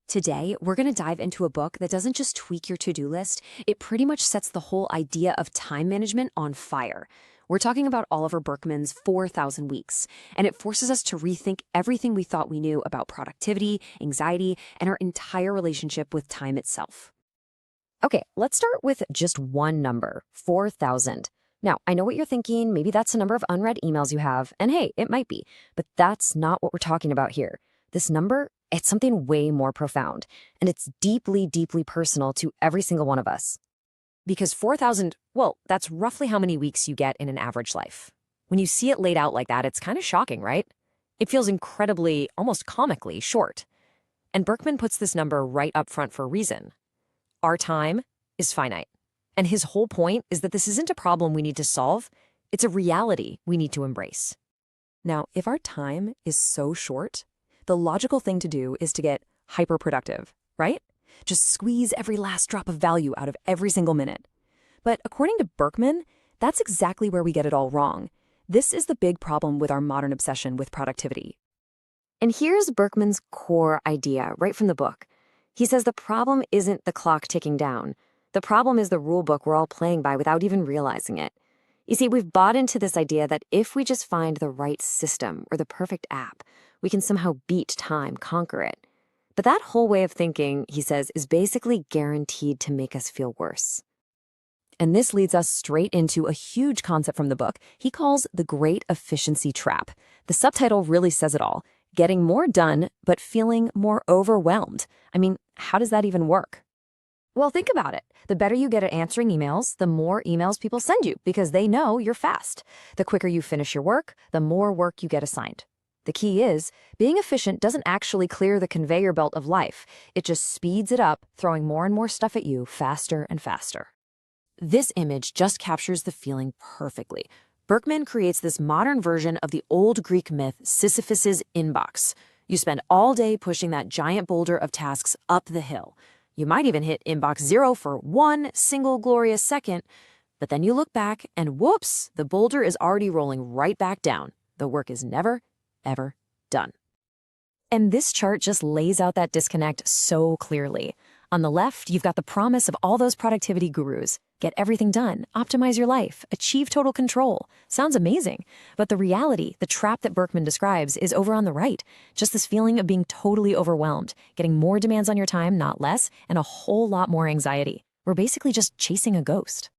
Today, we're going to dive into a book that doesn't just tweak your to-do list, it pretty much sets the whole idea of time management on fire. We're talking about Oliver Burkeman's 4,000 Weeks, and it forces us to rethink everything we thought we knew about productivity, anxiety, and our entire relationship with time itself. Okay, let's start with just one number, 4,000. Now, I know what you're thinking. Maybe that's the number of unread emails you have. And hey, it might be. But that's not what we're talking about here. This number, it's something way more profound. And it's deeply, deeply personal to every single one of us. Because 4,000, well, that's roughly how many weeks you get in an average life. When you see it laid out like that, it's kind of shocking, right? It feels incredibly, almost comically short. And Burkeman puts this number right up front for a reason. Our time is finite. And his whole point is that this isn't a problem we need to solve. It's a reality we need to embrace. Now, if our time is so short, the logical thing to do is to get hyperproductive, right? Just squeeze every last drop of value out of every single minute. But according to Burkeman, that's exactly where we get it all wrong. This is the big problem with our modern obsession with productivity. And here's Burkeman's core idea right from the book. He says the problem isn't the clock ticking down. The problem is the rule book we're all playing by without even realizing it. You see, we've bought into this idea that if we just find the right system or the perfect app, we can somehow beat time, conquer it. But that whole way of thinking, he says, is basically guaranteed to make us feel worse. And this leads us straight into a huge concept from the book he calls the Great Efficiency Trap. The subtitle really says it all. Getting more done, but feeling more overwhelmed. I mean, how does that even work? Well, think about it. The better you get at answering emails, the more emails people send you because they know you're fast. The quicker you finish your work, the more work you get assigned. The key is, being efficient doesn't actually clear the conveyor belt of life. It just speeds it up, throwing more and more stuff at you faster and faster. This image just captures the feeling perfectly. Burkeman creates this modern version of the old Greek myth Sisyphus's inbox. You spend all day pushing that giant boulder of tasks up the hill. You might even hit inbox 0 for one single glorious second, but then you look back and whoops, the boulder is already rolling right back down. The work is never, ever done. And this chart just lays out that disconnect so clearly. On the left, you've got the promise of all those productivity gurus. Get everything done, optimize your life, achieve total control. Sounds amazing. But the reality, the trap that Burkeman describes, is over on the right. Just this feeling of being totally overwhelmed, getting more demands on your time, not less, and a whole lot more anxiety. We're basically just chasing a ghost.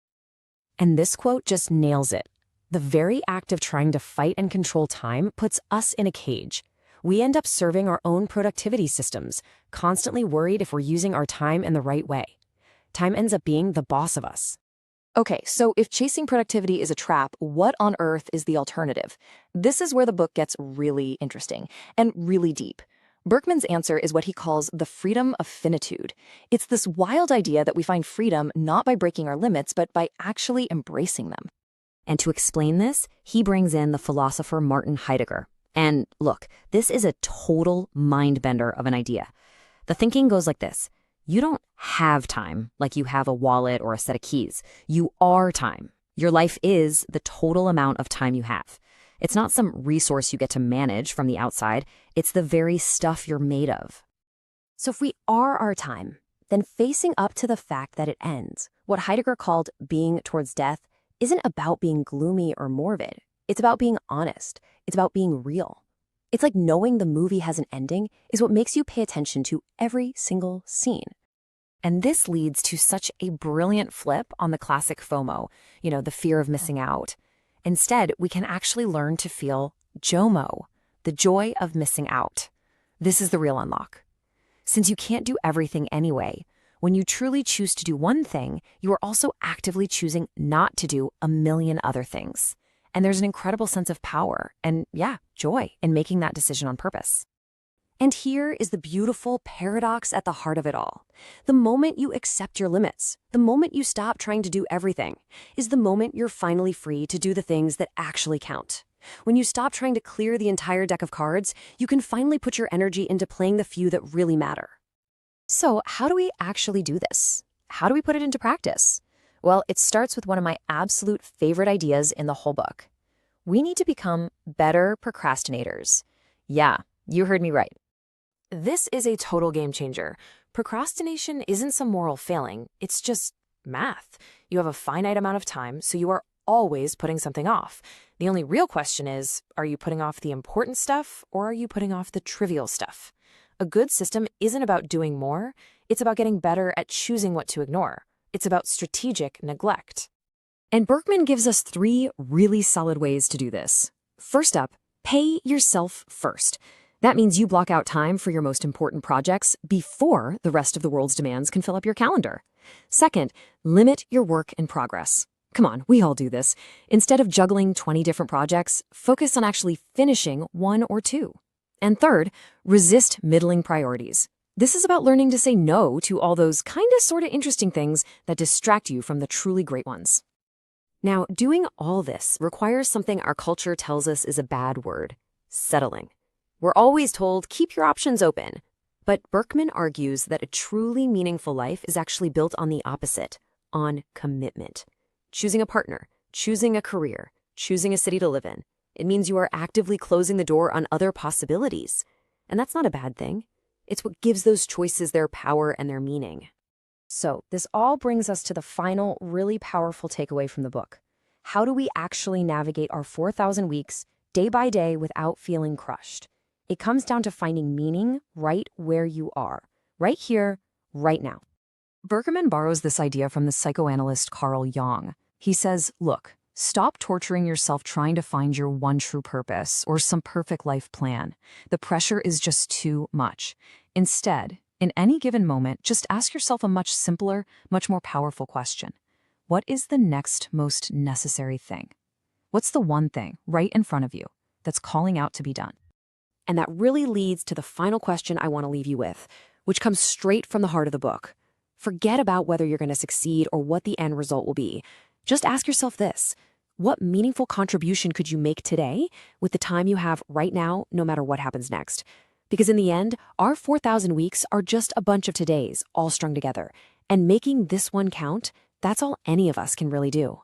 And this quote just nails it. The very act of trying to fight and control time puts us in a cage. We end up serving our own productivity systems, constantly worried if we're using our time in the right way. Time ends up being the boss of us. Okay, so if chasing productivity is a trap, what on earth is the alternative? This is where the book gets really interesting and really deep. Burkeman's answer is what he calls the freedom of finitude. It's this wild idea that we find freedom not by breaking our limits, but by actually embracing them. And to explain this, he brings in the philosopher Martin Heidegger. And look, this is a total mind bender of an idea. The thinking goes like this. You don't have time like you have a wallet or a set of keys. You are time. Your life is the total amount of time you have. It's not some resource you get to manage from the outside. It's the very stuff you're made of. So if we are our time, then facing up to the fact that it ends, what Heidegger called being towards death, isn't about being gloomy or morbid. It's about being honest. It's about being real. It's like knowing the movie has an ending is what makes you pay attention to every single scene. And this leads to such a brilliant flip on the classic FOMO, the fear of missing out. Instead, we can actually learn to feel JOMO, the joy of missing out. This is the real unlock. Since you can't do everything anyway, when you truly choose to do one thing, you are also actively choosing not to do a million other things. And there's an incredible sense of power and, joy in making that decision on purpose. And here is the beautiful paradox at the heart of it all. The moment you accept your limits, the moment you stop trying to do everything, is the moment you're finally free to do the things that actually count. When you stop trying to clear the entire deck of cards, you can finally put your energy into playing the few that really matter. So how do we actually do this? How do we put it into practice? Well, it starts with one of my absolute favorite ideas in the whole book. We need to become better procrastinators. Yeah, you heard me right. This is a total game changer. Procrastination isn't some moral failing, it's just math. You have a finite amount of time, so you are always putting something off. The only real question is, are you putting off the important stuff or are you putting off the trivial stuff? A good system isn't about doing more, it's about getting better at choosing what to ignore. It's about strategic neglect. And Burkeman gives us 3 really solid ways to do this. First up, pay yourself first. That means you block out time for your most important projects before the rest of the world's demands can fill up your calendar. Second, limit your work in progress. Come on, we all do this. Instead of juggling 20 different projects, focus on actually finishing 1 or 2. And third, resist middling priorities. This is about learning to say no to all those kinda sorta interesting things that distract you from the truly great ones. Now, doing all this requires something our culture tells us is a bad word: settling. We're always told, keep your options open. But Burkeman argues that a truly meaningful life is actually built on the opposite, on commitment. Choosing a partner, choosing a career, choosing a city to live in. It means you are actively closing the door on other possibilities. And that's not a bad thing. It's what gives those choices their power and their meaning. So, this all brings us to the final, really powerful takeaway from the book. How do we actually navigate our 4,000 weeks, day by day, without feeling crushed? It comes down to finding meaning right where you are, right here, right now. Burkeman borrows this idea from the psychoanalyst Carl Jung. He says, look, stop torturing yourself trying to find your one true purpose or some perfect life plan. The pressure is just too much. Instead, in any given moment, just ask yourself a much simpler, much more powerful question. What is the next most necessary thing? What's the one thing right in front of you that's calling out to be done? And that really leads to the final question I want to leave you with, which comes straight from the heart of the book. Forget about whether you're going to succeed or what the end result will be. Just ask yourself this: what meaningful contribution could you make today with the time you have right now, no matter what happens next? Because in the end, our 4,000 weeks are just a bunch of todays all strung together. And making this one count, that's all any of us can really do.